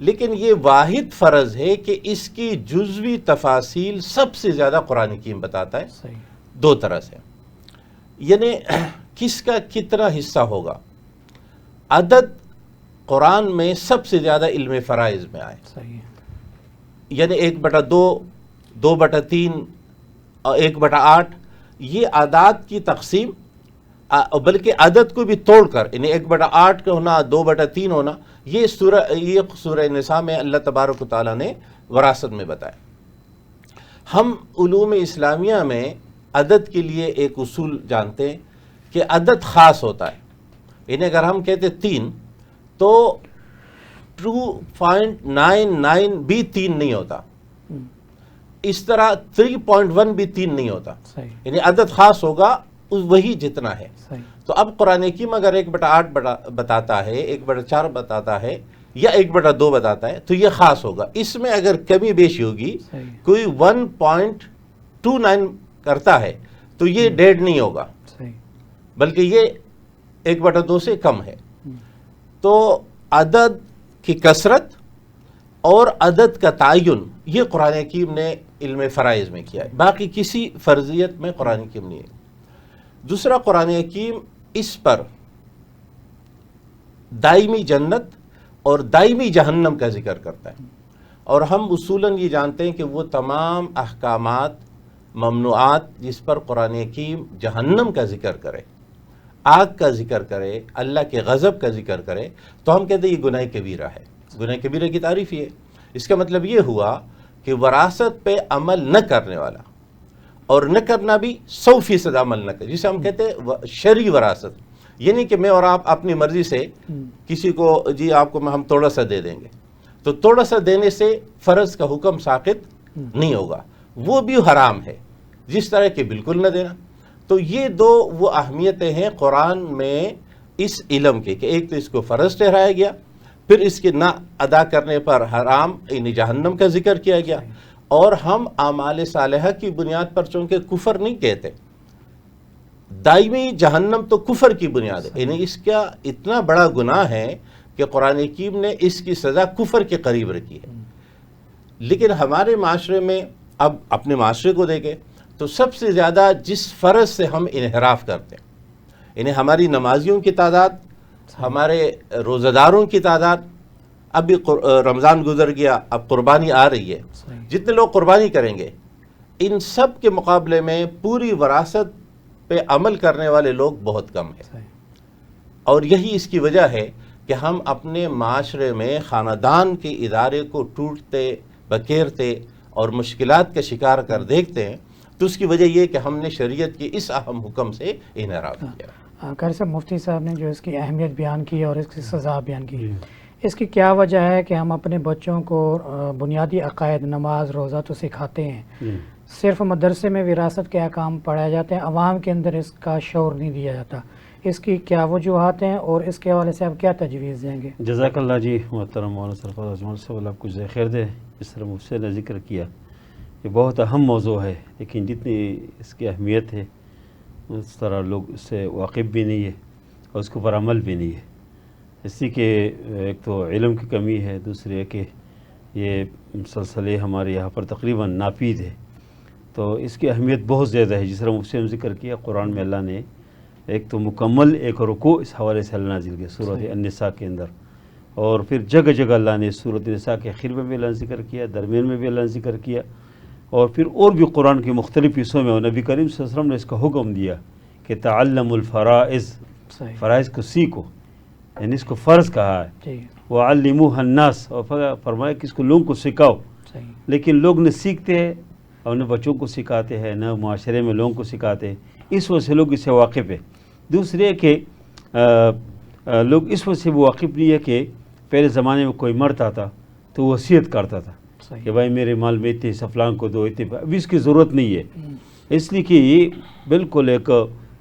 لیکن یہ واحد فرض ہے کہ اس کی جزوی تفاصیل سب سے زیادہ قرآن حکیم بتاتا ہے صحیح. دو طرح سے. یعنی کس کا کتنا حصہ ہوگا. عدد قرآن میں سب سے زیادہ علم فرائض میں آئے، صحیح ہے. یعنی 1/2، 2/3 اور 1/8 یہ اعداد کی تقسیم، بلکہ عدد کو بھی توڑ کر، یعنی 1/8 کا ہونا، 2/3 ہونا، یہ سورہ نساء میں اللہ تبارک و تعالیٰ نے وراثت میں بتایا. ہم علوم اسلامیہ میں عدد کے لیے ایک اصول جانتے ہیں کہ عدد خاص ہوتا ہے. یعنی اگر ہم کہتے 3 تو 2.99 بھی 3 نہیں ہوتا، اس طرح 3.1 بھی 3 نہیں ہوتا. صحیح. یعنی عدد خاص ہوگا وہی جتنا ہے. صحیح. تو اب قرآن حکیم اگر 1/8 بتاتا ہے، 1/4 بتاتا ہے، یا 1/2 بتاتا ہے تو یہ خاص ہوگا. اس میں اگر کمی بیشی ہوگی، صحیح. کوئی 1.29 کرتا ہے تو یہ 1.5 نہیں ہوگا، صحیح. بلکہ یہ 1/2 سے کم ہے. تو عدد کی کثرت اور عدد کا تعین یہ قرآن حکیم نے علم فرائض میں کیا ہے، باقی کسی فرضیت میں قرآن حکیم نہیں ہے. دوسرا، قرآن حکیم اس پر دائمی جنت اور دائمی جہنم کا ذکر کرتا ہے. اور ہم اصولاً یہ جانتے ہیں کہ وہ تمام احکامات، ممنوعات جس پر قرآن حکیم جہنم کا ذکر کرے، آگ کا ذکر کرے، اللہ کے غضب کا ذکر کرے، تو ہم کہتے ہیں یہ گناہ کبیرہ ہے. گناہ کبیرہ کی تعریف یہ ہے. اس کا مطلب یہ ہوا کہ وراثت پہ عمل نہ کرنے والا، اور نہ کرنا بھی 100% عمل نہ کرے، جسے ہم کہتے ہیں شرعی وراثت. یعنی کہ میں اور آپ اپنی مرضی سے کسی کو جی آپ کو ہم تھوڑا سا دے دیں گے، تو تھوڑا سا دینے سے فرض کا حکم ساقط نہیں ہوگا، وہ بھی حرام ہے، جس طرح کہ بالکل نہ دینا. تو یہ دو وہ اہمیتیں ہیں قرآن میں اس علم کے، کہ ایک تو اس کو فرض ٹھہرایا گیا، پھر اس کے نہ ادا کرنے پر حرام یعنی جہنم کا ذکر کیا گیا. اور ہم اعمال صالحہ کی بنیاد پر چونکہ کفر نہیں کہتے، دائمی جہنم تو کفر کی بنیاد ہے، یعنی اس کا اتنا بڑا گناہ ہے کہ قرآن حکیم نے اس کی سزا کفر کے قریب رکھی ہے. لیکن ہمارے معاشرے میں، اب اپنے معاشرے کو دیکھیں تو سب سے زیادہ جس فرض سے ہم انحراف کرتے ہیں، یعنی ہماری نمازیوں کی تعداد، ہمارے روزہ داروں کی تعداد، ابھی رمضان گزر گیا، اب قربانی آ رہی ہے، جتنے لوگ قربانی کریں گے ان سب کے مقابلے میں پوری وراثت پہ عمل کرنے والے لوگ بہت کم ہیں. اور یہی اس کی وجہ ہے کہ ہم اپنے معاشرے میں خاندان کے ادارے کو ٹوٹتے، بکھیرتے اور مشکلات کا شکار کر دیکھتے ہیں. تو اس کی وجہ یہ کہ ہم نے شریعت کے اس اہم حکم سے انحراف کیا. قاری صاحب، مفتی صاحب نے جو اس کی اہمیت بیان کی اور اس کی سزا بیان کی، اس کی کیا وجہ ہے کہ ہم اپنے بچوں کو بنیادی عقائد، نماز، روزہ تو سکھاتے ہیں، صرف مدرسے میں وراثت کے احکام پڑھائے جاتے ہیں، عوام کے اندر اس کا شعور نہیں دیا جاتا. اس کی کیا وجوہات ہیں اور اس کے حوالے سے آپ کیا تجویز دیں گے؟ جزاک اللہ جی. محترم مولانا سرفراز اجمل صاحب، اللہ آپ کو جزائے خیر دے. اس طرح مفتی نے ذکر کیا، یہ بہت اہم موضوع ہے، لیکن جتنی اس کی اہمیت ہے اس طرح لوگ اس سے واقف بھی نہیں ہے اور اس کے اوپر عمل بھی نہیں ہے. اس لیے کہ ایک تو علم کی کمی ہے، دوسری ہے کہ یہ مسلسل ہمارے یہاں پر تقریباً ناپید ہے. تو اس کی اہمیت بہت زیادہ ہے. جس طرح مفتی نے ذکر کیا، قرآن میں اللہ نے ایک تو مکمل ایک رکوع اس حوالے سے اللہ نازل کیا سورۃ النساء کے اندر، اور پھر جگہ جگہ اللہ نے سورۃ النساء کے آخر میں بھی اللہ نے ذکر کیا، درمیان میں بھی اللہ نے ذکر کیا، اور پھر اور بھی قرآن کے مختلف حصوں میں نبی کریم صلی اللہ علیہ وسلم نے اس کا حکم دیا کہ تعلم الفرائض، فرائض کو سیکھو، یعنی اس کو فرض کہا ہے. وعلموها الناس، اور فرمایا کہ اس کو لوگوں کو سکھاؤ. لیکن لوگ نہ سیکھتے ہیں اور نہ بچوں کو سکھاتے ہیں، نہ معاشرے میں لوگوں کو سکھاتے ہیں. اس وجہ سے لوگ اس سے واقف ہیں. دوسرے کہ لوگ اس وجہ سے بھی واقف نہیں ہے کہ پہلے زمانے میں کوئی مرتا تھا تو وصیت کرتا تھا کہ بھائی میرے مال میں اتنے فلاں کو دو، اتنے. ابھی اس کی ضرورت نہیں ہے، اس لیے کہ یہ بالکل ایک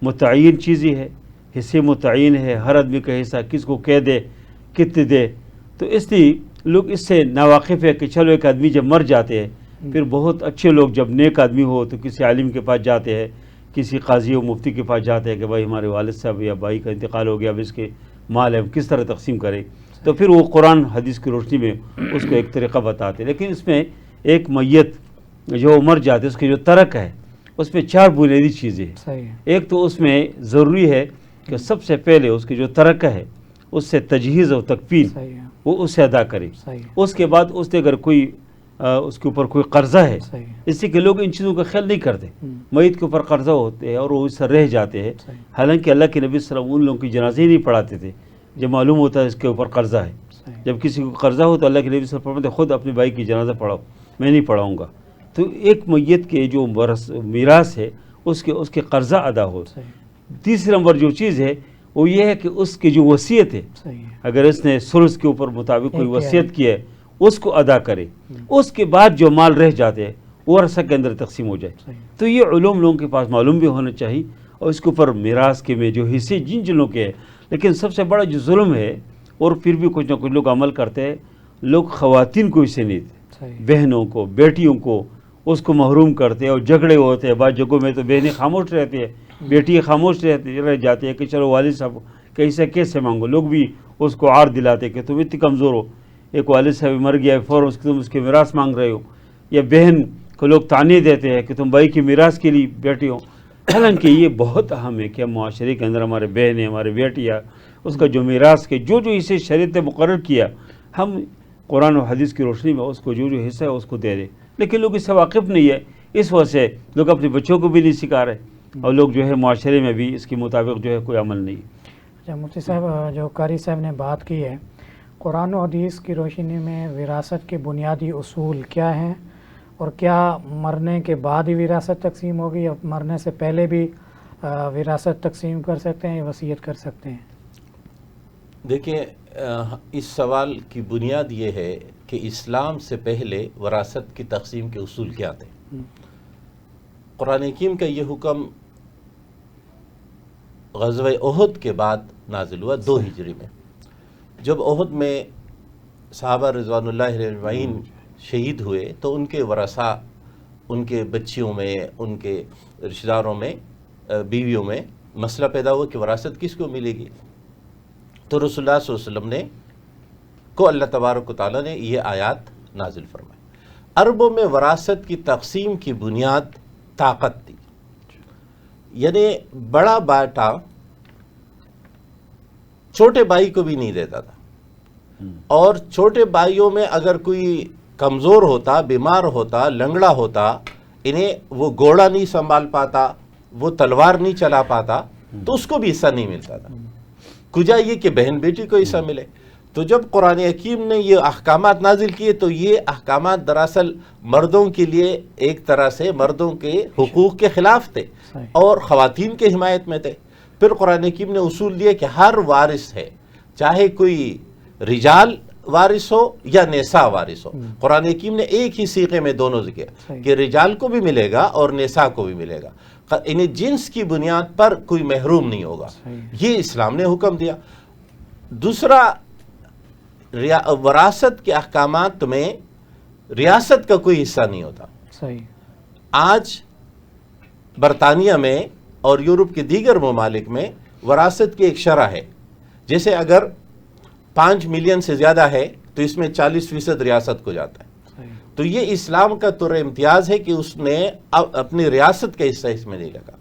متعین چیزیں ہے، حصے متعین ہے، ہر آدمی کا حصہ کس کو کہہ دے، کتنے دے. تو اس لیے لوگ اس سے ناواقف ہے کہ چلو ایک آدمی جب مر جاتے ہیں، پھر بہت اچھے لوگ جب نیک آدمی ہو تو کسی عالم کے پاس جاتے ہیں، کسی قاضی و مفتی کے پاس جاتے ہیں کہ بھائی ہمارے والد صاحب یا بھائی کا انتقال ہو گیا، اب اس کے مال ہے کس طرح تقسیم کریں. تو پھر وہ قرآن حدیث کی روشنی میں اس کو ایک طریقہ بتاتے ہیں. لیکن اس میں ایک میت جو مر جاتے ہے اس کی جو ترک ہے اس میں 4 بنیادی چیزیں ہیں. صحیح ہے. ایک تو اس میں ضروری ہے کہ سب سے پہلے اس کی جو ترک ہے اس سے تجہیز و تکفین صحیح ہے. وہ اسے ادا کرے. صحیح ہے. اس کے بعد اس نے اگر کوئی اس کے اوپر کوئی قرضہ ہے، صحیح ہے. اس سے کہ لوگ ان چیزوں کا خیال نہیں کرتے. ہم. میت کے اوپر قرضہ ہوتے ہیں اور وہ اس سے رہ جاتے ہیں. صحیح. حالانکہ اللہ کے نبی صلی اللہ علیہ وسلم ان لوگوں کی جنازے ہی نہیں پڑھاتے تھے جب معلوم ہوتا ہے اس کے اوپر قرضہ ہے. صحیح. جب کسی کو قرضہ ہو تو اللہ کے نبی صلی اللہ علیہ وسلم خود اپنے بھائی کی جنازہ پڑھاؤ، میں نہیں پڑھاؤں گا. تو ایک میت کے جو میراث ہے اس کے قرضہ ادا ہو. صحیح. تیسرے نمبر جو چیز ہے وہ یہ ہے کہ اس کی جو وصیت ہے، صحیح ہے. اگر اس نے ثلث کے اوپر مطابق کوئی ایک وصیت کی ہے اس کو ادا کرے. اس کے بعد جو مال رہ جاتے ہیں وہ ورثہ کے اندر تقسیم ہو جائے. صحیح. تو یہ علوم لوگوں کے پاس معلوم بھی ہونا چاہیے. اور اس کے اوپر میراث کے میں جو حصے جن جنوں کے ہیں. لیکن سب سے بڑا جو ظلم ہے اور پھر بھی کچھ نہ کچھ لوگ عمل کرتے ہیں، لوگ خواتین کو اسے نہیں دیتے، صحیح. بہنوں کو، بیٹیوں کو اس کو محروم کرتے ہیں اور جھگڑے ہوتے ہیں. بعض جگہوں میں تو بہنیں خاموش رہتی ہے، بیٹی خاموش رہ جاتی ہے کہ چلو والد صاحب کیسے کیسے مانگو. لوگ بھی اس کو عار دلاتے کہ تم اتنی کمزور ہو، ایک والد صاحب مر گیا ہے فوراً تم اس کے میراث مانگ رہے ہو. یا بہن کو لوگ طعنے دیتے ہیں کہ تم بھائی کی میراث کے لیے بیٹھے ہو. حالانکہ یہ بہت اہم ہے کہ ہم معاشرے کے اندر ہمارے بہنیں، ہمارے بیٹیاں، اس کا جو میراث کے جو اسے شریعت نے مقرر کیا ہم قرآن و حدیث کی روشنی میں اس کو جو حصہ ہے اس کو دے دیں. لیکن لوگ اس سے واقف نہیں ہے، اس وجہ سے لوگ اپنے بچوں کو بھی نہیں سکھا رہے اور لوگ جو ہے معاشرے میں بھی اس کے مطابق جو ہے کوئی عمل نہیں. اچھا مفتی صاحب، جو قاری صاحب نے بات کی ہے، قرآن و حدیث کی روشنی میں وراثت کے بنیادی اصول کیا ہیں، اور کیا مرنے کے بعد ہی وراثت تقسیم ہوگی یا مرنے سے پہلے بھی وراثت تقسیم کر سکتے ہیں یا وصیت کر سکتے ہیں؟ دیکھیں، اس سوال کی بنیاد یہ ہے کہ اسلام سے پہلے وراثت کی تقسیم کے اصول کیا تھے. قرآن حکیم کا یہ حکم غزوہ احد کے بعد نازل ہوا 2 ہجری میں. جب احد میں صحابہ رضوان اللہ علیہ اجمعین شہید ہوئے تو ان کے ورثاء، ان کے بچیوں میں، ان کے رشتہ داروں میں، بیویوں میں مسئلہ پیدا ہوا کہ وراثت کس کو ملے گی. تو رسول اللہ صلی اللہ علیہ وسلم نے کو اللہ تبارک و تعالیٰ نے یہ آیات نازل فرمائی. عربوں میں وراثت کی تقسیم کی بنیاد طاقت تھی، یعنی بڑا بیٹا چھوٹے بھائی کو بھی نہیں دیتا تھا، اور چھوٹے بھائیوں میں اگر کوئی کمزور ہوتا، بیمار ہوتا، لنگڑا ہوتا، انہیں وہ گھوڑا نہیں سنبھال پاتا، وہ تلوار نہیں چلا پاتا، تو اس کو بھی حصہ نہیں ملتا تھا. کجا یہ کہ بہن بیٹی کو حصہ ملے. تو جب قرآن حکیم نے یہ احکامات نازل کیے تو یہ احکامات دراصل مردوں کے لیے ایک طرح سے مردوں کے حقوق کے خلاف تھے اور خواتین کے حمایت میں تھے. پھر قرآن حکیم نے اصول دیا کہ ہر وارث ہے، چاہے کوئی رجال وارث ہو یا نساء وارث ہو. قرآن حکیم نے ایک ہی سیغے میں دونوں ذکر کہ رجال کو بھی ملے گا اور نساء کو بھی ملے گا، انہیں جنس کی بنیاد پر کوئی محروم نہیں ہوگا. یہ اسلام نے حکم دیا. دوسرا، وراثت کے احکامات میں ریاست کا کوئی حصہ نہیں ہوتا. صحیح. آج برطانیہ میں اور یورپ کے دیگر ممالک میں وراثت کی ایک شرح ہے. جیسے اگر 5 ملین سے زیادہ ہے تو اس میں 40% ریاست کو جاتا ہے. تو یہ اسلام کا طور امتیاز ہے کہ اس نے اپنی ریاست کا حصہ اس میں نہیں لگا.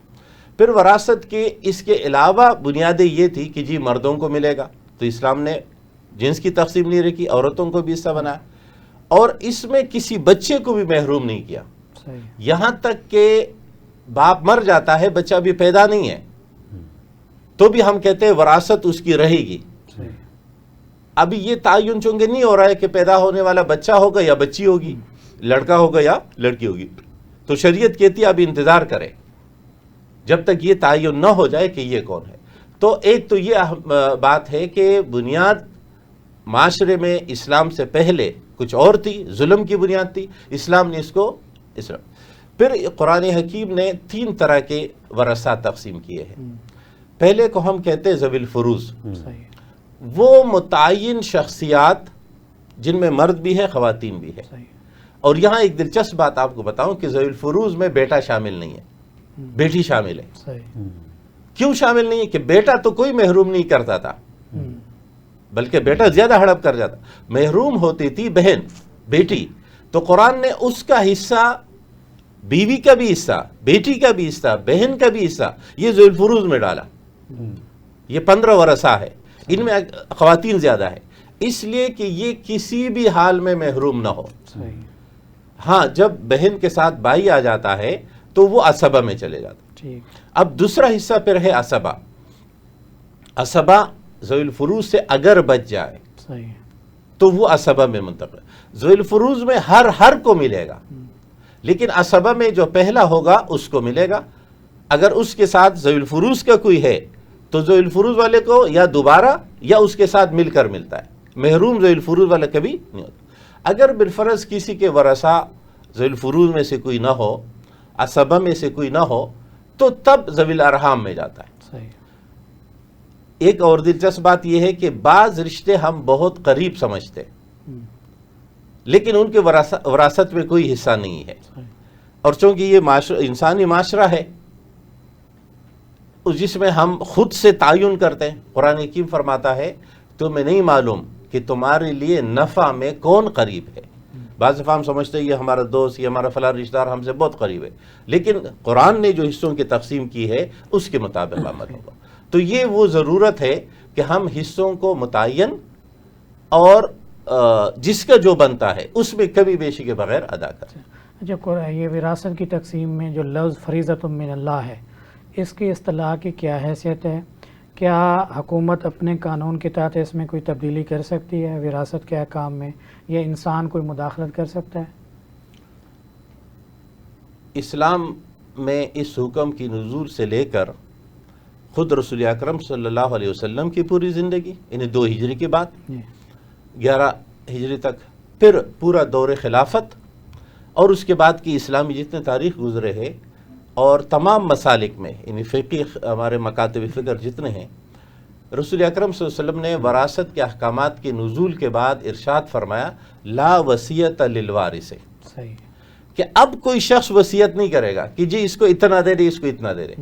پھر وراثت کے اس کے علاوہ بنیادیں یہ تھی کہ جی مردوں کو ملے گا، تو اسلام نے جنس کی تقسیم نہیں رکھی، عورتوں کو بھی حصہ بنایا، اور اس میں کسی بچے کو بھی محروم نہیں کیا. یہاں تک کہ باپ مر جاتا ہے، بچہ بھی پیدا نہیں ہے، تو بھی ہم کہتے ہیں وراثت اس کی رہے گی. ابھی یہ تعین چونکہ نہیں ہو رہا ہے کہ پیدا ہونے والا بچہ ہوگا یا بچی ہوگی، لڑکا ہوگا یا لڑکی ہوگی. تو شریعت کہتی ہے ابھی انتظار کرے جب تک یہ تعین نہ ہو جائے کہ یہ کون ہے. تو ایک تو یہ بات ہے کہ بنیاد معاشرے میں اسلام سے پہلے کچھ اور تھی، ظلم کی بنیاد تھی. اسلام نے اس کو اسلام. پھر قرآن حکیم نے 3 طرح کے ورثہ تقسیم کیے ہیں. پہلے کو ہم کہتے ہیں ذوی الفروض، وہ متعین شخصیات جن میں مرد بھی ہے خواتین بھی ہے. اور یہاں ایک دلچسپ بات آپ کو بتاؤں کہ ذوی الفروض میں بیٹا شامل نہیں ہے، بیٹی شامل ہے. کیوں شامل نہیں ہے؟ کہ بیٹا تو کوئی محروم نہیں کرتا تھا، بلکہ بیٹا زیادہ ہڑپ کر جاتا. محروم ہوتی تھی بہن بیٹی, تو قرآن نے اس کا حصہ, بیوی کا بھی حصہ, بیٹی کا بھی حصہ, بہن کا بھی حصہ, یہ ذوی الفروض میں ڈالا. یہ 15 ورثہ ہے, ان میں خواتین زیادہ ہے, اس لیے کہ یہ کسی بھی حال میں محروم نہ ہو. ہاں, جب بہن کے ساتھ بھائی آ جاتا ہے تو وہ عصبہ میں چلے جاتا. اب دوسرا حصہ پھر ہے عصبہ. عصبہ ذوی الفروض سے اگر بچ جائے تو وہ عصبہ میں منتقل. ذوی الفروض میں ہر کو ملے گا, لیکن عصبہ میں جو پہلا ہوگا اس کو ملے گا. اگر اس کے ساتھ ذوی الفروض کا کوئی ہے تو ذوی الفروض والے کو یا دوبارہ یا اس کے ساتھ مل کر ملتا ہے. محروم ذوی الفروض والا کبھی نہیں ہوتا. اگر بالفرض کسی کے ورثہ ذوی الفروض میں سے کوئی نہ ہو, عصبہ میں سے کوئی نہ ہو, تو تب ذوی الارحام میں جاتا ہے. ایک اور دلچسپ بات یہ ہے کہ بعض رشتے ہم بہت قریب سمجھتے لیکن ان کے وراثت میں کوئی حصہ نہیں ہے. اور چونکہ یہ انسانی معاشرہ ہے جس میں ہم خود سے تعین کرتے ہیں, قرآن حکیم فرماتا ہے تمہیں نہیں معلوم کہ تمہارے لیے نفع میں کون قریب ہے. بعض دفعہ ہم سمجھتے ہیں یہ ہمارا دوست, یہ ہمارا فلاں رشتہ دار ہم سے بہت قریب ہے, لیکن قرآن نے جو حصوں کی تقسیم کی ہے اس کے مطابق عمل ہوگا. تو یہ وہ ضرورت ہے کہ ہم حصوں کو متعین اور جس کا جو بنتا ہے اس میں کمی بیشی کے بغیر ادا کریں. اچھا, یہ وراثت کی تقسیم میں جو لفظ فریضۃ من اللہ ہے, اس کی اصطلاح کی کیا حیثیت ہے؟ کیا حکومت اپنے قانون کے تحت اس میں کوئی تبدیلی کر سکتی ہے وراثت کے احکام میں, یا انسان کوئی مداخلت کر سکتا ہے؟ اسلام میں اس حکم کی نزول سے لے کر خود رسول اکرم صلی اللہ علیہ وسلم کی پوری زندگی, یعنی 2 ہجری کے بعد 11 ہجری تک, پھر پورا دور خلافت, اور اس کے بعد کی اسلامی جتنے تاریخ گزرے ہیں, اور تمام مسالک میں, یعنی فقی ہمارے مکاتب فکر جتنے ہیں, رسول اکرم صلی اللہ علیہ وسلم نے وراثت کے احکامات کے نزول کے بعد ارشاد فرمایا لا وصیت للوارث, کہ اب کوئی شخص وصیت نہیں کرے گا کہ جی اس کو اتنا دے دے, اس کو اتنا دے دے.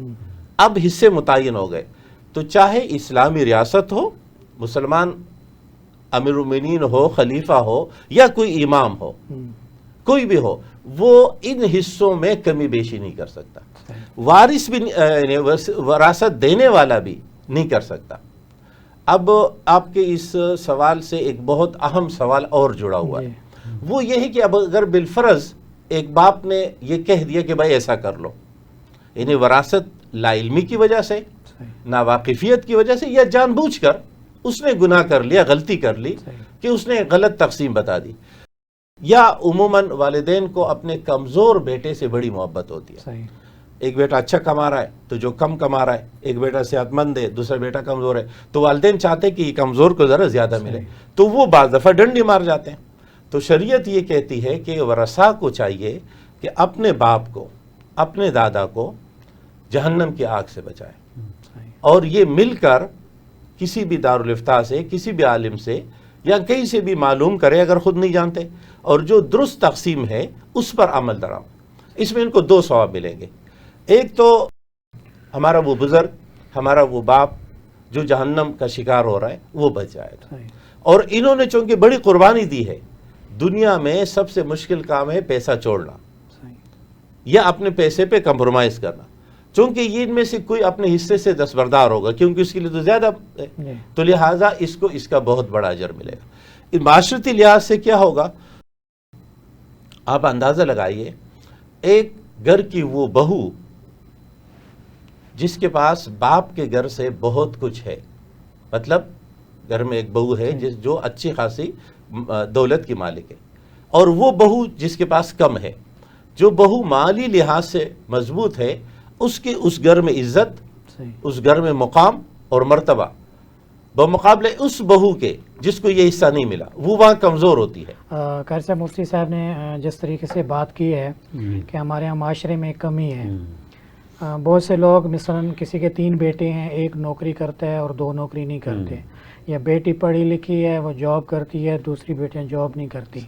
اب حصے متعین ہو گئے. تو چاہے اسلامی ریاست ہو, مسلمان امیر المومنین ہو, خلیفہ ہو, یا کوئی امام ہو, کوئی بھی ہو, وہ ان حصوں میں کمی بیشی نہیں کر سکتا. وارث بھی وراثت دینے والا بھی نہیں کر سکتا. اب آپ کے اس سوال سے ایک بہت اہم سوال اور جڑا ہوا ہے, وہ یہ ہے کہ اب اگر بالفرض ایک باپ نے یہ کہہ دیا کہ بھائی ایسا کر لو, یعنی وراثت لا علمی کی وجہ سے, ناواقفیت کی وجہ سے, یا جان بوجھ کر اس نے گناہ کر لیا, غلطی کر لی کہ اس نے غلط تقسیم بتا دی. یا عموماً والدین کو اپنے کمزور بیٹے سے بڑی محبت ہوتی ہے. ایک بیٹا اچھا کما رہا ہے تو جو کم kama رہا ہے, ایک بیٹا صحت مند ہے, دوسرا بیٹا کمزور ہے, تو والدین چاہتے کہ یہ کمزور کو ذرا زیادہ ملے, تو وہ بعض دفعہ ڈنڈی مار جاتے ہیں. تو شریعت یہ کہتی ہے کہ ورثاء کو چاہیے کہ اپنے باپ کو, اپنے دادا کو جہنم کی آگ سے بچائے, اور یہ مل کر کسی بھی دارالفتاء سے, کسی بھی عالم سے, یا کہیں سے بھی معلوم کرے اگر خود نہیں جانتے, اور جو درست تقسیم ہے اس پر عمل درآم. اس میں ان کو 2 ثواب ملیں گے. ایک تو ہمارا وہ بزرگ, ہمارا وہ باپ جو جہنم کا شکار ہو رہا ہے وہ بچ جائے گا. اور انہوں نے چونکہ بڑی قربانی دی ہے, دنیا میں سب سے مشکل کام ہے پیسہ چھوڑنا یا اپنے پیسے پہ کمپرومائز کرنا, چونکہ ان میں سے کوئی اپنے حصے سے دستبردار ہوگا کیونکہ اس کے لیے تو زیادہ ہے, تو لہٰذا اس کو اس کا بہت بڑا اجر ملے گا. معاشرتی لحاظ سے کیا ہوگا آپ اندازہ لگائیے, ایک گھر کی وہ بہو جس کے پاس باپ کے گھر سے بہت کچھ ہے, مطلب گھر میں ایک بہو ہے جو اچھی خاصی دولت کی مالک ہے, اور وہ بہو جس کے پاس کم ہے, جو بہو مالی لحاظ سے مضبوط ہے اس کی اس گھر میں عزت, اس گھر میں مقام اور مرتبہ بمقابلے اس بہو کے جس کو یہ حصہ نہیں ملا, وہ وہاں کمزور ہوتی ہے. قاری صاحب, مفتی صاحب نے جس طریقے سے بات کی ہے کہ ہمارے یہاں معاشرے میں ایک کمی ہے, بہت سے لوگ مثلاً کسی کے 3 بیٹے ہیں, ایک نوکری کرتا ہے اور 2 نوکری نہیں کرتے, یا بیٹی پڑھی لکھی ہے وہ جاب کرتی ہے, دوسری بیٹیاں جاب نہیں کرتی,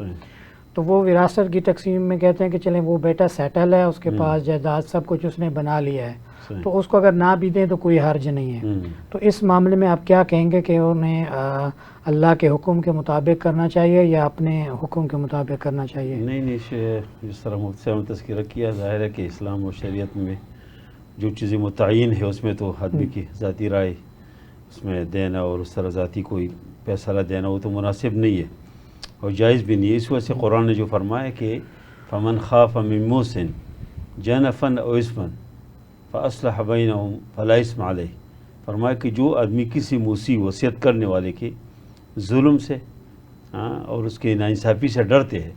تو وہ وراثت کی تقسیم میں کہتے ہیں کہ چلیں وہ بیٹا سیٹل ہے، اس کے پاس جائیداد سب کچھ اس نے بنا لیا ہے، تو اس کو اگر نہ بھی دیں تو کوئی حرج نہیں ہے. تو اس معاملے میں آپ کیا کہیں گے کہ انہیں اللہ کے حکم کے مطابق کرنا چاہیے یا اپنے حکم کے مطابق کرنا چاہیے؟ نہیں، جس طرح مفتی صاحب نے تذکرہ کیا، ظاہر ہے کہ اسلام و شریعت میں جو چیزیں متعین ہے اس میں تو آدمی کی ذاتی رائے اس میں دینا اور اس طرح ذاتی کوئی فیصلہ دینا وہ تو مناسب نہیں ہے اور جائز بھی نہیں ہے. اس وجہ سے قرآن نے جو فرمایا کہ فمن خاف من موصٍ جنفا او اثما فاصلح بینہم فلا اثم علیہ، فرمایا کہ جو آدمی کسی موصی وصیت کرنے والے کے ظلم سے اور اس کے ناانصافی سے ڈرتے ہیں،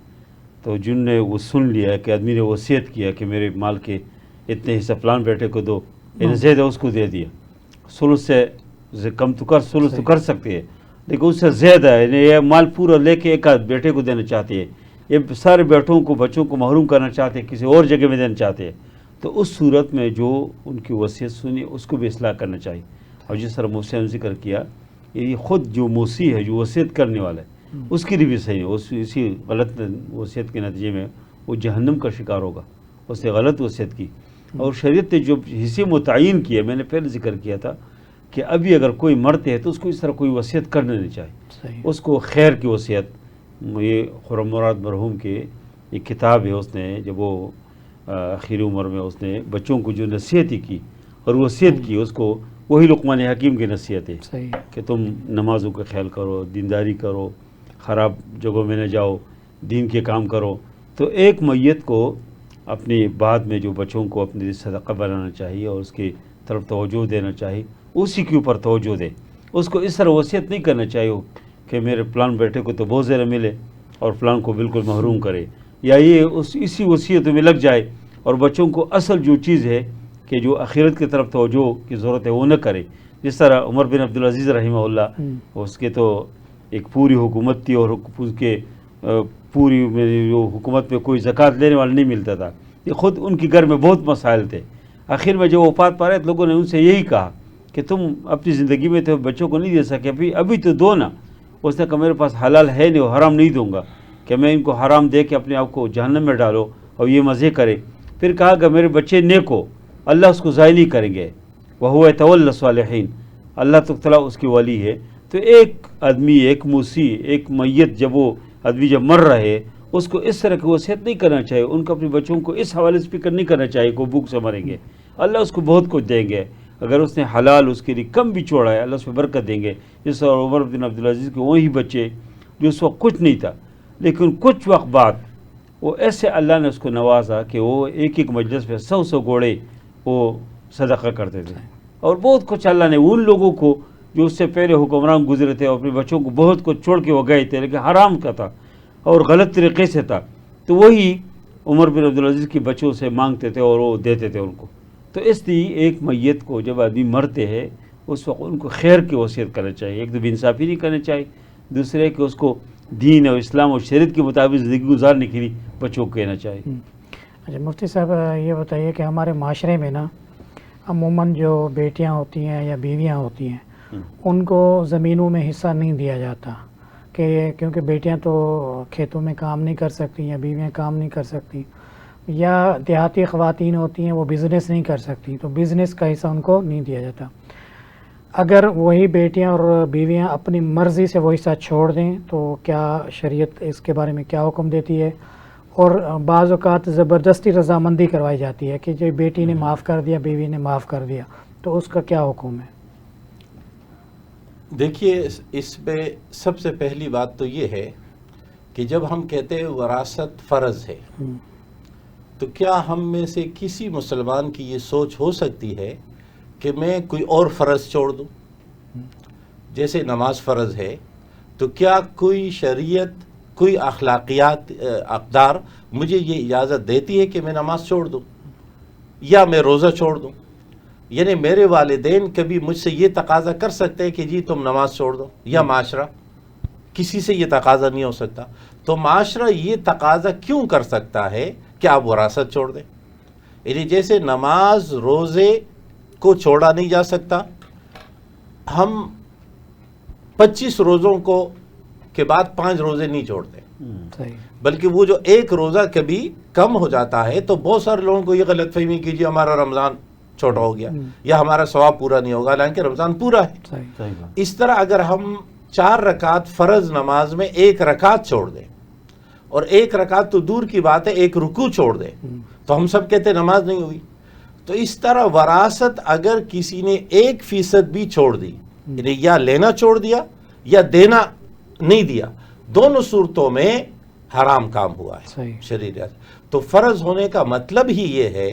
تو جن نے وہ سن لیا کہ آدمی نے وصیت کیا کہ میرے مال کے اتنے حصہ فلان بیٹے کو دو، زیادہ اس کو دے دیا، ثلث سے کم تو کر، ثلث تو کر سکتے ہیں لیکن اس سے زیادہ ہے، یہ مال پورا لے کے ایک آدھ بیٹے کو دینا چاہتے ہیں، یہ سارے بیٹوں کو بچوں کو محروم کرنا چاہتے ہیں، کسی اور جگہ میں دینا چاہتے ہیں، تو اس صورت میں جو ان کی وصیت سنی اس کو بھی اصلاح کرنا چاہیے. اور جس طرح مفتی نے ذکر کیا یہ خود جو موصی ہے جو وصیت کرنے والا ہے اس کی بھی صحیح ہے، اسی غلط وصیت کے نتیجے میں وہ جہنم کا شکار ہوگا، اس نے غلط وصیت کی. اور شریعت نے جو حصے متعین کیے، میں نے پہلے ذکر کیا تھا کہ ابھی اگر کوئی مرتے ہے تو اس کو اس طرح کوئی وصیت کرنا نہیں چاہیے، اس کو خیر کی وصیت. یہ خرم مراد مرحوم کے ایک کتاب ہے، اس نے جب وہ آخری عمر میں اس نے بچوں کو جو نصیحت کی اور وصیت کی، اس کو وہی لقمان حکیم کی نصیحت ہے کہ تم نمازوں کا خیال کرو، دینداری کرو، خراب جگہوں میں نہ جاؤ، دین کے کام کرو. تو ایک میت کو اپنی بعد میں جو بچوں کو اپنی صدقہ بنانا چاہیے اور اس کی طرف توجہ دینا چاہیے، اسی کے اوپر توجہ دے. اس کو اس طرح وصیت نہیں کرنا چاہیے کہ میرے فلان بیٹے کو تو بہت زیادہ ملے اور فلان کو بالکل محروم کرے، یا یہ اسی وصیتوں میں لگ جائے اور بچوں کو اصل جو چیز ہے کہ جو آخرت کی طرف توجہ کی ضرورت ہے وہ نہ کرے. جس طرح عمر بن عبدالعزیز رحمہ اللہ، اس کے تو ایک پوری حکومت تھی اور اس کے پوری جو حکومت میں کوئی زکوٰۃ لینے والا نہیں ملتا تھا، یہ خود ان کے گھر میں بہت مسائل تھے. آخر میں جب وفات پا رہے لوگوں نے ان سے یہی کہا کہ تم اپنی زندگی میں تو بچوں کو نہیں دے سکے، ابھی تو دو نا. اس نے کہا میرے پاس حلال ہے نہیں، حرام نہیں دوں گا کہ میں ان کو حرام دے کے اپنے آپ کو جہنم میں ڈالو اور یہ مزے کرے. پھر کہا کہ میرے بچے نیک ہو، اللہ اس کو ضائع نہیں کریں گے، وہو یتولی الصالحین، اللہ تعالیٰ اس کی ولی ہے. تو ایک آدمی، ایک موصی، ایک میت جب وہ آدمی جب مر رہے اس کو اس طرح کی وصیت نہیں کرنا چاہیے، ان کو اپنے بچوں کو اس حوالے سے فکر نہیں کرنا چاہیے کہ وہ بھوک سے مریں گے، اللہ اس کو بہت کچھ دیں گے. اگر اس نے حلال اس کے لیے کم بھی چھوڑا ہے اللہ اس پہ برکت دیں گے. جس طرح عمر بن عبدالعزیز کے وہی بچے جو اس وقت کچھ نہیں تھا لیکن کچھ وقت بعد وہ ایسے اللہ نے اس کو نوازا کہ وہ ایک ایک مجلس پہ 100 گھوڑے وہ صدقہ کرتے تھے اور بہت کچھ اللہ نے ان لوگوں کو جو اس سے پہلے حکمران گزرے تھے اور اپنے بچوں کو بہت کچھ چھوڑ کے وہ گئے تھے لیکن حرام کا تھا اور غلط طریقے سے تھا، تو وہی عمر بن عبدالعزیز کے بچوں سے مانگتے تھے اور وہ دیتے تھے ان کو. تو اس لیے ایک میت کو جب آدمی مرتے ہیں اس وقت ان کو خیر کی وصیت کرنا چاہیے. ایک تو بے انصافی نہیں کرنا چاہیے، دوسرے کہ اس کو دین اور اسلام اور شریعت کے مطابق زندگی گزارنے کے لیے بچوں کو کہنا چاہیے. اچھا مفتی صاحب یہ بتائیے کہ ہمارے معاشرے میں نا عموماً جو بیٹیاں ہوتی ہیں یا بیویاں ہوتی ہیں ان کو زمینوں میں حصہ نہیں دیا جاتا کہ کیونکہ بیٹیاں تو کھیتوں میں کام نہیں کر سکتی یا بیویاں کام نہیں کر سکتی، یا دیہاتی خواتین ہوتی ہیں وہ بزنس نہیں کر سکتی تو بزنس کا حصہ ان کو نہیں دیا جاتا. اگر وہی بیٹیاں اور بیویاں اپنی مرضی سے وہ حصہ چھوڑ دیں تو کیا شریعت اس کے بارے میں کیا حکم دیتی ہے؟ اور بعض اوقات زبردستی رضامندی کروائی جاتی ہے کہ جو بیٹی نے معاف کر دیا، بیوی نے معاف کر دیا، تو اس کا کیا حکم ہے؟ دیکھیے اس پہ سب سے پہلی بات تو یہ ہے کہ جب ہم کہتے ہیں وراثت فرض ہے تو کیا ہم میں سے کسی مسلمان کی یہ سوچ ہو سکتی ہے کہ میں کوئی اور فرض چھوڑ دوں؟ جیسے نماز فرض ہے تو کیا کوئی شریعت، کوئی اخلاقیات، اقدار مجھے یہ اجازت دیتی ہے کہ میں نماز چھوڑ دوں یا میں روزہ چھوڑ دوں؟ یعنی میرے والدین کبھی مجھ سے یہ تقاضا کر سکتے ہیں کہ جی تم نماز چھوڑ دو، یا معاشرہ؟ کسی سے یہ تقاضا نہیں ہو سکتا. تو معاشرہ یہ تقاضا کیوں کر سکتا ہے کہ آپ وراثت چھوڑ دیں؟ یعنی جیسے نماز روزے کو چھوڑا نہیں جا سکتا، ہم 25 روزوں کو کے بعد 5 روزے نہیں چھوڑتے. بلکہ وہ جو ایک روزہ کبھی کم ہو جاتا ہے تو بہت سارے لوگوں کو یہ غلط فہمی کیجیے ہمارا رمضان چھوٹا ہو گیا یا ہمارا ثواب پورا نہیں ہوگا، حالانکہ رمضان پورا ہے۔ صحیح بات۔ اس طرح اگر ہم 4 رکعت فرض نماز میں 1 رکعت چھوڑ دیں، اور 1 رکعت تو دور کی بات ہے 1 رکوع چھوڑ دیں، تو ہم سب کہتے ہیں نماز نہیں ہوئی۔ تو اس طرح وراثت اگر کسی نے 1% بھی چھوڑ دی، یعنی یا لینا چھوڑ دیا یا دینا نہیں دیا، دونوں صورتوں میں حرام کام ہوا ہے شریعت۔ تو فرض ہونے کا مطلب ہی یہ ہے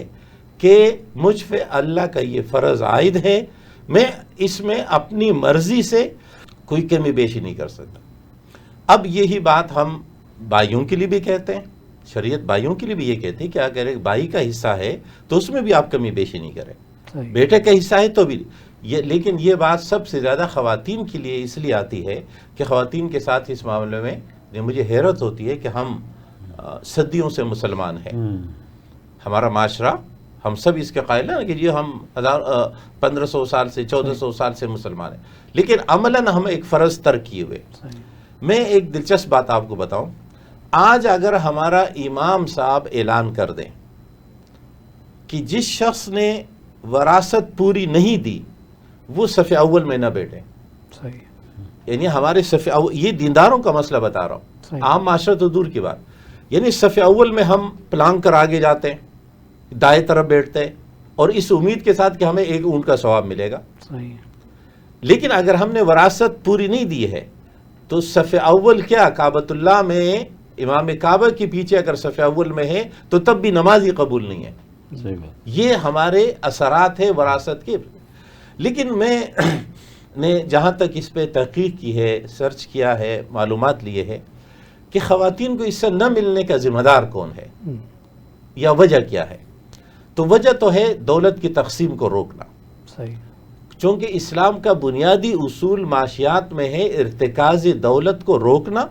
کہ مجھ پہ اللہ کا یہ فرض عائد ہے، میں اس میں اپنی مرضی سے کوئی کمی بیشی نہیں کر سکتا۔ اب یہی بات ہم بھائیوں کے لیے بھی کہتے ہیں، شریعت بھائیوں کے لیے بھی یہ کہتی ہے کہ اگر ایک بھائی کا حصہ ہے تو اس میں بھی آپ کمی بیشی نہیں کریں، بیٹے کا حصہ ہے تو بھی لیکن یہ بات سب سے زیادہ خواتین کے لیے اس لیے آتی ہے کہ خواتین کے ساتھ اس معاملے میں مجھے حیرت ہوتی ہے کہ ہم صدیوں سے مسلمان ہیں، ہمارا معاشرہ، ہم سب اس کے قائل ہیں کہ جی ہم 1500 سال سے 1400 سال سے مسلمان ہیں، لیکن عملاً ہم ایک فرض ترک کیے ہوئے۔ میں ایک دلچسپ بات آپ کو بتاؤں، آج اگر ہمارا امام صاحب اعلان کر دیں کہ جس شخص نے وراثت پوری نہیں دی وہ صف اول میں نہ بیٹھے، یعنی ہمارے صف اول، یہ دینداروں کا مسئلہ بتا رہا ہوں، عام معاشرہ تو دور کی بات، یعنی صف اول میں ہم پلانگ کر آگے جاتے ہیں، دائیں طرف بیٹھتے ہیں، اور اس امید کے ساتھ کہ ہمیں 1 اونٹ کا ثواب ملے گا۔ لیکن اگر ہم نے وراثت پوری نہیں دی ہے تو صف اول کیا، کعبۃ اللہ میں امام کعبہ کے پیچھے اگر صف اول میں ہے تو تب بھی نماز ہی قبول نہیں ہے۔ یہ ہمارے اثرات ہیں وراثت کے۔ لیکن میں نے جہاں تک اس پہ تحقیق کی ہے، سرچ کیا ہے، معلومات لیے ہے کہ خواتین کو اس سے نہ ملنے کا ذمہ دار کون ہے یا وجہ کیا ہے، تو وجہ تو ہے دولت کی تقسیم کو روکنا۔ چونکہ اسلام کا بنیادی اصول معاشیات میں ہے ارتکاز دولت کو روکنا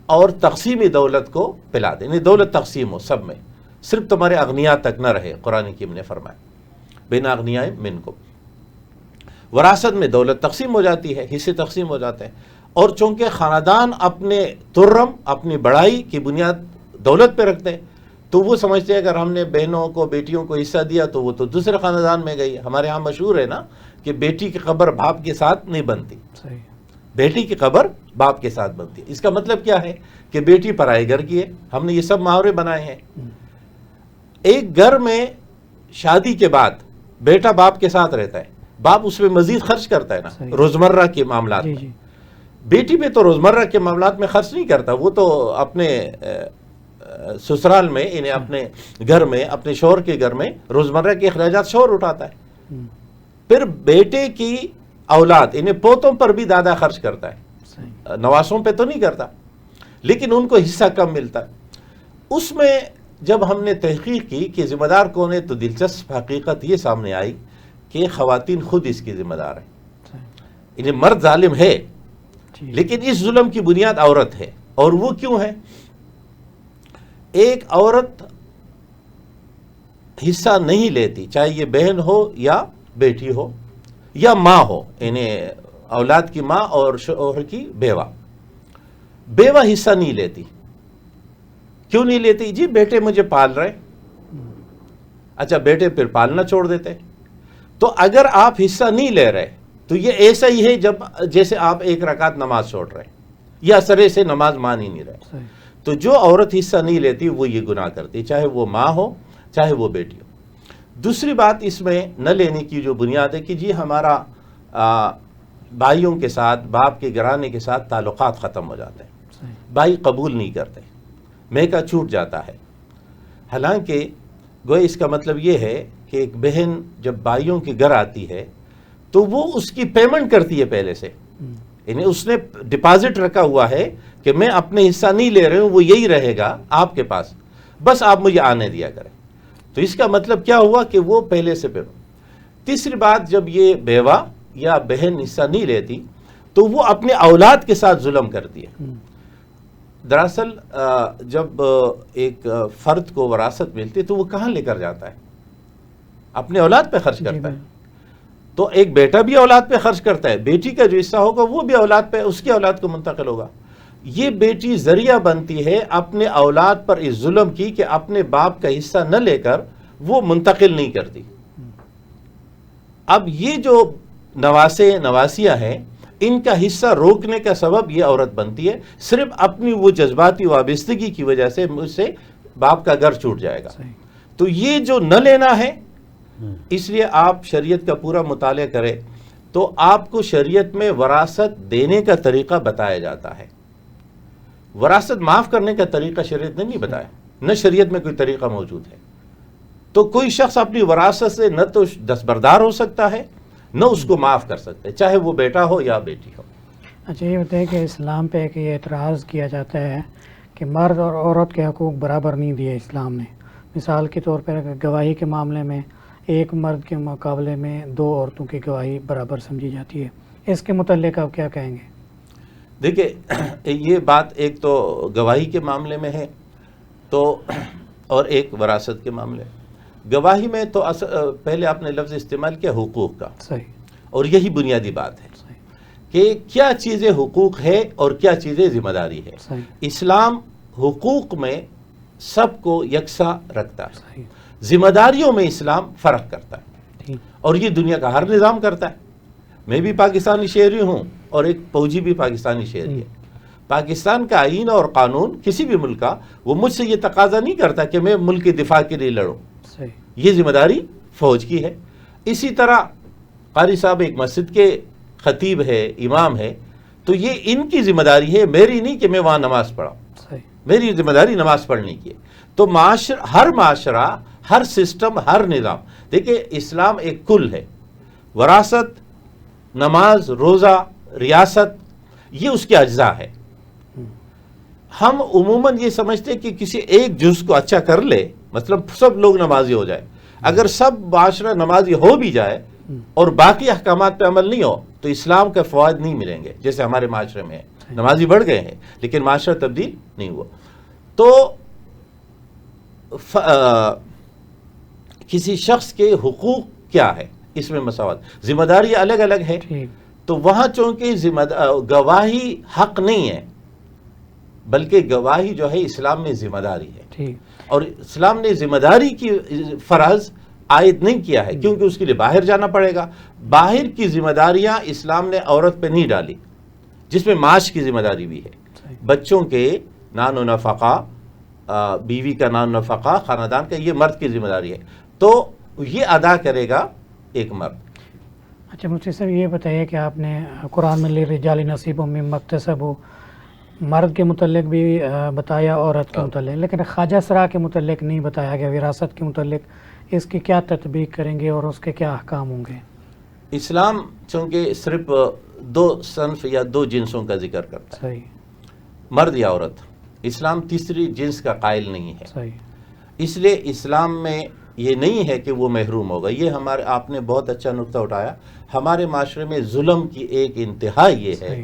اور تقسیم دولت کو پلا دیں، یعنی دولت تقسیم ہو سب میں، صرف تمہارے اغنیاء تک نہ رہے۔ قرآن حکیم نے فرمایا بین اغنیاء منکم، وراثت میں دولت تقسیم ہو جاتی ہے، حصے تقسیم ہو جاتے ہیں، اور چونکہ خاندان اپنے ترم، اپنی بڑائی کی بنیاد دولت پہ رکھتے ہیں، تو وہ سمجھتے ہیں اگر ہم نے بہنوں کو، بیٹیوں کو حصہ دیا تو وہ تو دوسرے خاندان میں گئی۔ ہمارے ہاں مشہور ہے نا کہ بیٹی کی قبر باپ کے ساتھ نہیں بنتی، بیٹی کی قبر باپ کے ساتھ بنتی ہے۔ اس کا مطلب کیا ہے کہ بیٹی پرائے گھر کی ہے۔ ہم نے یہ سب محاورے بنائے ہیں۔ ایک گھر میں شادی کے بعد بیٹا باپ کے ساتھ رہتا ہے، باپ اس پہ مزید خرچ کرتا ہے نا روزمرہ کے معاملات میں، بیٹی پہ تو روزمرہ کے معاملات میں خرچ نہیں کرتا، وہ تو اپنے سسرال میں، انہیں اپنے گھر میں، اپنے شوہر کے گھر میں روزمرہ کے اخراجات شوہر اٹھاتا ہے۔ پھر بیٹے کی اولاد، انہیں پوتوں پر بھی دادا خرچ کرتا ہے، نواسوں پہ تو نہیں کرتا، لیکن ان کو حصہ کم ملتا ہے۔ اس میں جب ہم نے تحقیق کی کہ ذمہ دار کون ہے تو دلچسپ حقیقت یہ سامنے آئی کہ خواتین خود اس کی ذمہ دار ہیں۔ انہیں مرد ظالم ہے لیکن اس ظلم کی بنیاد عورت ہے، اور وہ کیوں ہے؟ ایک عورت حصہ نہیں لیتی، چاہے یہ بہن ہو یا بیٹی ہو یا ماں ہو، انہیں اولاد کی ماں اور شوہر کی بیوہ حصہ نہیں لیتی۔ کیوں نہیں لیتی؟ جی بیٹے مجھے پال رہے، اچھا بیٹے پھر پالنا چھوڑ دیتے۔ تو اگر آپ حصہ نہیں لے رہے تو یہ ایسا ہی ہے جیسے آپ 1 رکعت نماز چھوڑ رہے یا سرے سے نماز مان ہی نہیں رہے۔ تو جو عورت حصہ نہیں لیتی وہ یہ گناہ کرتی، چاہے وہ ماں ہو چاہے وہ بیٹی ہو۔ دوسری بات اس میں نہ لینے کی جو بنیاد ہے کہ جی ہمارا بھائیوں کے ساتھ، باپ کے گھرانے کے ساتھ تعلقات ختم ہو جاتے ہیں، بھائی قبول نہیں کرتے، میکا چھوٹ جاتا ہے۔ حالانکہ گویا اس کا مطلب یہ ہے کہ ایک بہن جب بھائیوں کے گھر آتی ہے تو وہ اس کی پیمنٹ کرتی ہے پہلے سے، یعنی اس نے ڈپازٹ رکھا ہوا ہے کہ میں اپنے حصہ نہیں لے رہی ہوں، وہ یہی رہے گا آپ کے پاس، بس آپ مجھے آنے دیا کریں۔ تو اس کا مطلب کیا ہوا کہ وہ پہلے سے تیسری بات، جب یہ بیوہ یا بہن حصہ نہیں لیتی تو وہ اپنے اولاد کے ساتھ ظلم کرتی ہے۔ دراصل جب ایک فرد کو وراثت ملتی تو وہ کہاں لے کر جاتا ہے؟ اپنے اولاد پہ خرچ کرتا ہے۔ تو ایک بیٹا بھی اولاد پہ خرچ کرتا ہے، بیٹی کا جو حصہ ہوگا وہ بھی اولاد پہ، اس کی اولاد کو منتقل ہوگا۔ یہ بیٹی ذریعہ بنتی ہے اپنے اولاد پر اس ظلم کی کہ اپنے باپ کا حصہ نہ لے کر وہ منتقل نہیں کرتی. اب یہ جو نواسے نواسیاں ہیں ان کا حصہ روکنے کا سبب یہ عورت بنتی ہے، صرف اپنی وہ جذباتی وابستگی کی وجہ سے مجھ سے باپ کا گھر چھوٹ جائے گا. تو یہ جو نہ لینا ہے، اس لیے آپ شریعت کا پورا مطالعہ کریں تو آپ کو شریعت میں وراثت دینے کا طریقہ بتایا جاتا ہے. وراثت معاف کرنے کا طریقہ شریعت نے نہیں بتایا، نہ شریعت میں کوئی طریقہ موجود ہے. تو کوئی شخص اپنی وراثت سے نہ تو دستبردار ہو سکتا ہے نہ اس کو معاف کر سکتا ہے، چاہے وہ بیٹا ہو یا بیٹی ہو. اچھا، یہ بتائیے کہ اسلام پہ ایک یہ اعتراض کیا جاتا ہے کہ مرد اور عورت کے حقوق برابر نہیں دیے اسلام نے. مثال کے طور پر گواہی کے معاملے میں ایک مرد کے مقابلے میں 2 عورتوں کی گواہی برابر سمجھی جاتی ہے. اس کے متعلق آپ کیا کہیں گے؟ دیکھیں، یہ بات ایک تو گواہی کے معاملے میں ہے تو اور ایک وراثت کے معاملے. گواہی میں تو پہلے آپ نے لفظ استعمال کیا حقوق کا، صحیح، اور یہی بنیادی بات ہے کہ کیا چیزیں حقوق ہے اور کیا چیزیں ذمہ داری ہے. صحیح. اسلام حقوق میں سب کو یکساں رکھتا ہے، صحیح. ذمہ داریوں میں اسلام فرق کرتا ہے، ٹھیک. اور یہ دنیا کا ہر نظام کرتا ہے. میں بھی پاکستانی شہری ہوں اور ایک فوجی بھی پاکستانی شہری ہے. پاکستان کا آئین اور قانون کسی بھی ملک کا وہ مجھ سے یہ تقاضا نہیں کرتا کہ میں ملک کی دفاع کے لیے لڑوں. صحیح. یہ ذمہ داری فوج کی ہے. اسی طرح قاری صاحب ایک مسجد کے خطیب ہے، امام ہے، تو یہ ان کی ذمہ داری ہے، میری نہیں کہ میں وہاں نماز پڑھاؤں. صحیح. میری ذمہ داری نماز پڑھنے کی ہے. تو ہر معاشرہ، ہر سسٹم، ہر نظام، دیکھیں اسلام ایک کل ہے. وراثت، نماز، روزہ، ریاست، یہ اس کے اجزاء ہے. ہم عموماً یہ سمجھتے کہ کسی ایک جز کو اچھا کر لے، مطلب سب لوگ نمازی ہو جائے. اگر سب معاشرہ نمازی ہو بھی جائے اور باقی احکامات پہ عمل نہیں ہو تو اسلام کے فوائد نہیں ملیں گے. جیسے ہمارے معاشرے میں ہے، نمازی بڑھ گئے ہیں لیکن معاشرہ تبدیل نہیں ہوا. تو کسی شخص کے حقوق کیا ہے، اس میں مساوات، ذمہ داری الگ الگ ہے. تو وہاں چونکہ گواہی حق نہیں ہے بلکہ گواہی جو ہے اسلام میں ذمہ داری ہے. اور اسلام نے ذمہ داری کی فرض عائد نہیں کیا ہے کیونکہ اس کے لیے باہر جانا پڑے گا. باہر کی ذمہ داریاں اسلام نے عورت پہ نہیں ڈالی، جس میں معاش کی ذمہ داری بھی ہے. بچوں کے نان و نفقہ، بیوی کا نان و نفقہ، خاندان کا، یہ مرد کی ذمہ داری ہے. تو یہ ادا کرے گا ایک مرد. اچھا مفتی صاحب، یہ بتائیے کہ آپ نے قرآن میں للرجال نصیب مما اکتسبوا مرد کے متعلق بھی بتایا، عورت کے متعلق، لیکن خواجہ سرا کے متعلق نہیں بتایا گیا، وراثت کے متعلق. اس کی کیا تطبیق کریں گے اور اس کے کیا احکام ہوں گے؟ اسلام چونکہ صرف 2 صنف یا 2 جنسوں کا ذکر کرتا ہے، صحیح، مرد یا عورت. اسلام تیسری جنس کا قائل نہیں ہے. صحیح. اس لیے اسلام میں یہ نہیں ہے کہ وہ محروم ہوگا. یہ آپ نے بہت اچھا نقطہ اٹھایا. ہمارے معاشرے میں ظلم کی ایک انتہا یہ ہے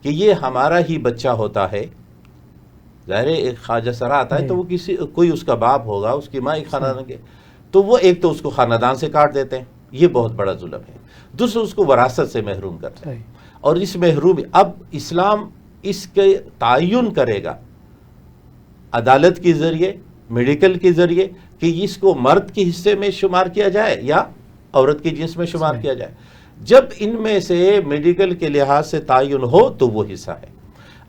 کہ یہ ہمارا ہی بچہ ہوتا ہے. ظاہر ایک خواجہ سرا آتا ہے تو وہ کوئی اس کا باپ ہوگا، اس کی ماں ایک خاندان کے، تو وہ ایک تو اس کو خاندان سے کاٹ دیتے ہیں، یہ بہت بڑا ظلم ہے. دوسرا اس کو وراثت سے محروم کرتے ہیں. اور اس محروم اب اسلام اس کے تعین کرے گا عدالت کے ذریعے، میڈیکل کے ذریعے، کہ اس کو مرد کے حصے میں شمار کیا جائے یا عورت کے جنس میں شمار کیا جائے. جب ان میں سے میڈیکل کے لحاظ سے تعین ہو تو وہ حصہ ہے.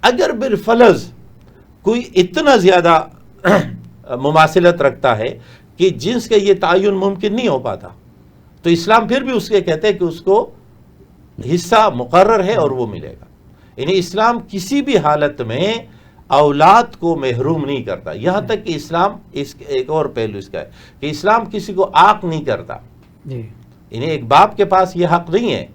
اگر بالفرض کوئی اتنا زیادہ مماثلت رکھتا ہے کہ جنس کا یہ تعین ممکن نہیں ہو پاتا تو اسلام پھر بھی اس کے کہتے ہیں کہ اس کو حصہ مقرر ہے اور وہ ملے گا. یعنی اسلام کسی بھی حالت میں اولاد کو محروم نہیں کرتا. یہاں تک کہ اسلام ایک اور پہلو اس کا ہے کہ اسلام کسی کو عاق نہیں کرتا. یعنی ایک باپ کے پاس یہ حق نہیں ہے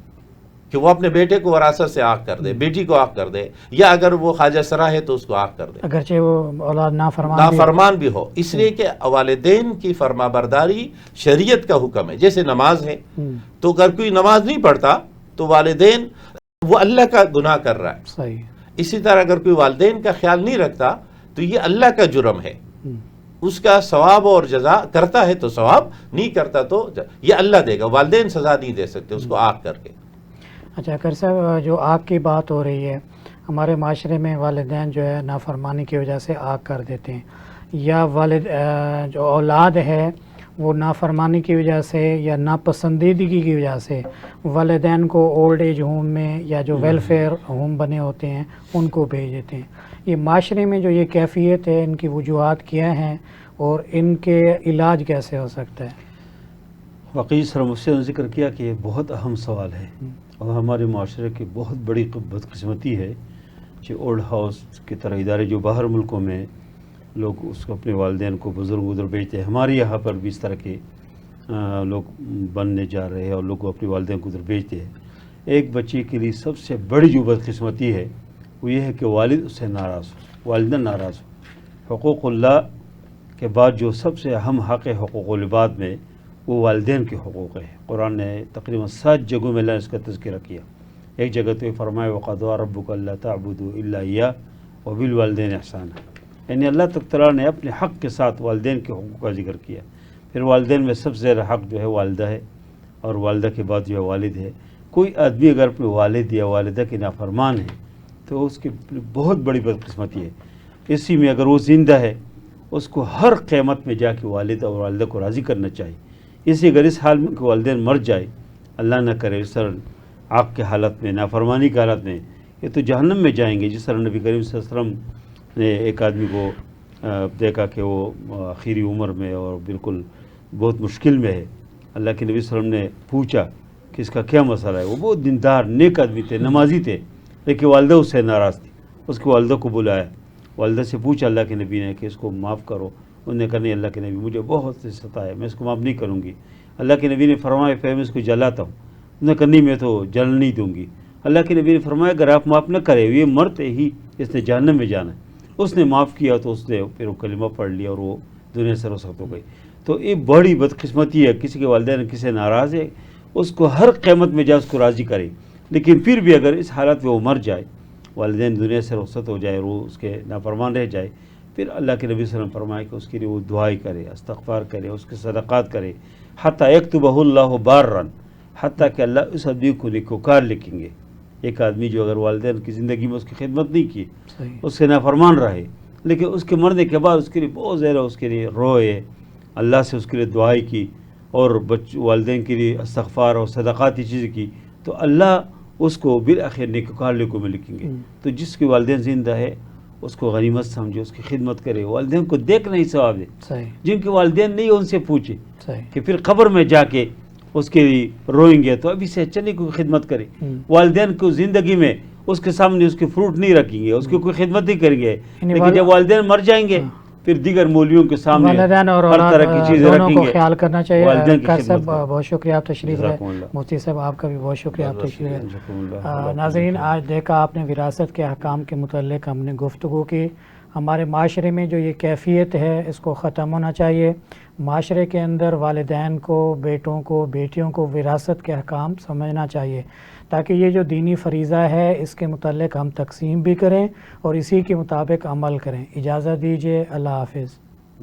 کہ وہ اپنے بیٹے کو وراثت سے عاق کر دے، بیٹی کو عاق کر دے، یا اگر وہ خواجہ سرا ہے تو اس کو عاق کر دے، اگرچہ وہ اولاد نافرمان بھی ہو. اس لیے کہ والدین کی فرما برداری شریعت کا حکم ہے. جیسے نماز ہے تو اگر کوئی نماز نہیں پڑھتا تو والدین وہ اللہ کا گناہ کر رہا ہے. صحیح. اسی طرح اگر کوئی والدین کا خیال نہیں رکھتا تو یہ اللہ کا جرم ہے. اس کا ثواب اور جزا کرتا ہے تو ثواب، نہیں کرتا تو یہ اللہ دے گا. والدین سزا نہیں دے سکتے اس کو عاق کر کے. اچھا، اگر صاحب جو آگ کی بات ہو رہی ہے، ہمارے معاشرے میں والدین جو ہے نافرمانی کی وجہ سے آگ کر دیتے ہیں، یا جو اولاد ہے وہ نافرمانی کی وجہ سے یا ناپسندیدگی کی وجہ سے والدین کو اولڈ ایج ہوم میں یا جو ویلفیئر ہوم بنے ہوتے ہیں ان کو بھیج دیتے ہیں۔ یہ معاشرے میں جو یہ کیفیت ہے، ان کی وجوہات کیا ہیں اور ان کے علاج کیسے ہو سکتا ہے؟ واقعی سر مفتی نے ذکر کیا کہ یہ بہت اہم سوال ہے، اور ہمارے معاشرے کی بہت بڑی بدقسمتی ہے کہ اولڈ ہاؤس کی طرح ادارے جو باہر ملکوں میں لوگ اس کو اپنے والدین کو بزرگ ادھر بھیجتے ہیں، ہمارے یہاں پر بھی اس طرح کے لوگ بننے جا رہے ہیں اور لوگ اپنے والدین کو ادھر بھیجتے ہیں۔ ایک بچے کے لیے سب سے بڑی جو بدقسمتی ہے وہ یہ ہے کہ والد اس سے ناراض ہو، والدہ ناراض ہو۔ حقوق اللہ کے بعد جو سب سے اہم حق ہے حقوق العباد میں، وہ والدین کے حقوق ہے۔ قرآن نے تقریباً 7 جگہوں میں اللہ نے اس کا تذکرہ کیا۔ ایک جگہ تو یہ فرمایا وَقَضَىٰ رَبُّكَ أَلَّا تَعْبُدُوا إِلَّا إِيَّاهُ وَبِالْوَالِدَيْنِ إِحْسَانًا، یعنی اللہ تعالیٰ نے اپنے حق کے ساتھ والدین کے حقوق کا ذکر کیا۔ پھر والدین میں سب سے زیادہ حق جو ہے والدہ ہے، اور والدہ کے بعد جو ہے والد ہے۔ کوئی آدمی اگر اپنے والد یا والدہ کے نافرمان ہے تو اس کی بہت بڑی بدقسمتی ہے۔ اسی میں اگر وہ زندہ ہے اس کو ہر قیامت میں جا کے والد اور والدہ کو راضی کرنا چاہیے۔ اسی اگر اس حال میں کہ والدین مر جائے، اللہ نہ کرے اس طرح آگ کے حالت میں، نافرمانی کی حالت میں، یہ تو جہنم میں جائیں گے۔ جس طرح نبی کریم صلی اللہ علیہ وسلم نے ایک آدمی کو دیکھا کہ وہ آخری عمر میں اور بالکل بہت مشکل میں ہے، اللہ کے نبی صلی اللہ علیہ وسلم نے پوچھا کہ اس کا کیا مسئلہ ہے۔ وہ بہت دیندار نیک آدمی تھے، نمازی تھے، لیکن والدہ اس سے ناراض تھی۔ اس کی والدہ کو بلایا، والدہ سے پوچھا اللہ کے نبی نے کہ اس کو معاف کرو۔ انہوں نے کہا نہیں اللہ کے نبی مجھے بہت ستایا ہے، میں اس کو معاف نہیں کروں گی۔ اللہ کے نبی نے فرمایا پھر میں اس کو جلاتا ہوں۔ انہوں نے کہا نہیں میں تو جل نہیں دوں گی۔ اللہ کے نبی نے فرمایا اگر آپ معاف نہ کرے یہ مرتے ہی اس نے جہنم میں جانا ہے۔ اس نے معاف کیا تو اس نے پھر وہ کلمہ پڑھ لیا اور وہ دنیا سے رخصت ہو گئی۔ تو یہ بڑی بدقسمتی ہے، کسی کے والدین کسی سے ناراض ہے اس کو ہر قیامت میں جا اس کو راضی کرے، لیکن پھر بھی اگر اس حالت میں وہ مر جائے، والدین دنیا سے رخصت ہو جائے اور وہ اس کے نافرمان رہ جائے، پھر اللہ کے نبی صلی اللہ علیہ وسلم فرمائے کہ اس کے لیے وہ دعائیں کرے، استغفار کرے، اس کے صدقات کرے، حتیٰ یکتبہ اللہ بارا، حتیٰ کہ اللہ اس آدمی کو نیکوکار لکھیں گے۔ ایک آدمی جو اگر والدین کی زندگی میں اس کی خدمت نہیں کی، اس سے نافرمان رہے، لیکن اس کے مرنے کے بعد اس کے لیے بہت زیادہ اس کے لیے روئے، اللہ سے اس کے لیے دعائیں کی اور والدین کے لیے استغفار اور صدقاتی چیزیں کی، تو اللہ اس کو بالآخر نیکوکار لکھوں میں لکھیں گے۔ تو جس کے والدین زندہ ہے اس کو غنیمت سمجھے، اس کی خدمت کرے، والدین کو دیکھنا ہی ثواب ہے۔ جن کے والدین نہیں ان سے پوچھے کہ پھر قبر میں جا کے اس کے لیے روئیں گے تو ابھی سے چلے کوئی خدمت کرے۔ والدین کو زندگی میں اس کے سامنے اس کے فروٹ نہیں رکھیں گے، اس کی کوئی خدمت نہیں کریں گے، لیکن جب والدین مر جائیں گے پھر دیگر مولیوں کے سامنے والدین اور ہر طرح کی چیزیں دونوں رکھیں کو گے۔ خیال کرنا چاہیے۔ والدین کی کر صاحب خدمت بہت شکریہ آپ تشریف لائے، جزاکم اللہ۔ مفتی صاحب آپ کا بھی بہت شکریہ آپ تشریف لائے۔ جزاکم اللہ۔ ناظرین آج دیکھا آپ نے وراثت کے احکام کے متعلق ہم نے گفتگو کی۔ ہمارے معاشرے میں جو یہ کیفیت ہے اس کو ختم ہونا چاہیے۔ معاشرے کے اندر والدین کو، بیٹوں کو، بیٹیوں کو وراثت کے احکام سمجھنا چاہیے، تاکہ یہ جو دینی فریضہ ہے اس کے متعلق ہم تقسیم بھی کریں اور اسی کے مطابق عمل کریں۔ اجازت دیجیے، اللہ حافظ۔